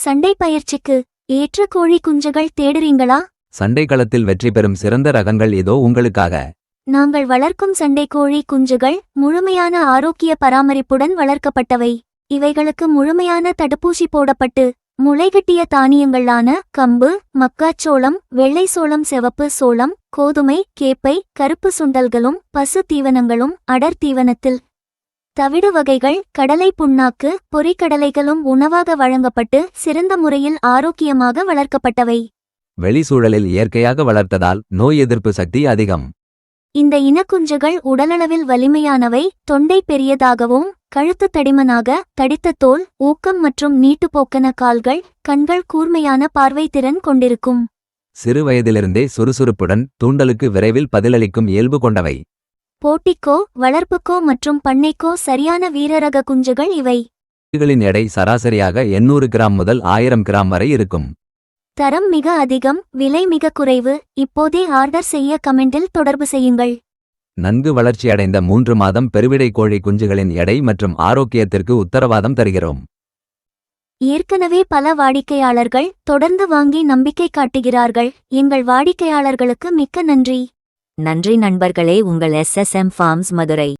சண்டை பயிற்சிக்கு ஏற்ற கோழி குஞ்சுகள் தேடுறீங்களா? சண்டை களத்தில் வெற்றி பெறும் சிறந்த ரகங்கள் இதோ உங்களுக்காக. நாங்கள் வளர்க்கும் சண்டை கோழி குஞ்சுகள் முழுமையான ஆரோக்கிய பராமரிப்புடன் வளர்க்கப்பட்டவை. இவைகளுக்கு முழுமையான தடுப்பூசி போடப்பட்டு முளைகட்டிய தானியங்களான கம்பு, மக்காச்சோளம், வெள்ளை சோளம், சிவப்பு சோளம், கோதுமை, கேப்பை, கருப்பு சுண்டல்களும் பசு தீவனங்களும் அடர் தீவனத்தில் தவிடு வகைகள், கடலை புண்ணாக்கு, பொரிக்கடலைகளும் உணவாக வழங்கப்பட்டு சிறந்த முறையில் ஆரோக்கியமாக வளர்க்கப்பட்டவை. வெளிச்சூழலில் இயற்கையாக வளர்த்ததால் நோய் எதிர்ப்பு சக்தி அதிகம். இந்த இனக்குஞ்சுகள் உடலளவில் வலிமையானவை, தொண்டை பெரியதாகவும் கழுத்து தடிமனாக, தடித்த தோல், ஊக்கம் மற்றும் நீட்டுப்போக்கன கால்கள், கண்கள், கூர்மையான பார்வை திறன் கொண்டிருக்கும். சிறு வயதிலிருந்தே சுறுசுறுப்புடன் தூண்டலுக்கு விரைவில் பதிலளிக்கும் இயல்பு கொண்டவை. போட்டிக்கோ, வளர்ப்புக்கோ மற்றும் பண்ணைக்கோ சரியான வீரரக குஞ்சுகள் இவை. குஞ்சுகளின் எடை சராசரியாக 800 கிராம் முதல் 1000 கிராம் வரை இருக்கும். தரம் மிக அதிகம், விலை மிக குறைவு. இப்போதே ஆர்டர் செய்ய கமெண்டில் தொடர்பு செய்யுங்கள். நன்கு வளர்ச்சியடைந்த 3 மாதம் பெருவிடை கோழி குஞ்சுகளின் எடை மற்றும் ஆரோக்கியத்திற்கு உத்தரவாதம் தருகிறோம். ஏற்கனவே பல வாடிக்கையாளர்கள் தொடர்ந்து வாங்கி நம்பிக்கை காட்டுகிறார்கள். எங்கள் வாடிக்கையாளர்களுக்கு மிக்க நன்றி. நன்றி நண்பர்களே. உங்கள் SSM ஃபார்ம்ஸ் மதுரை.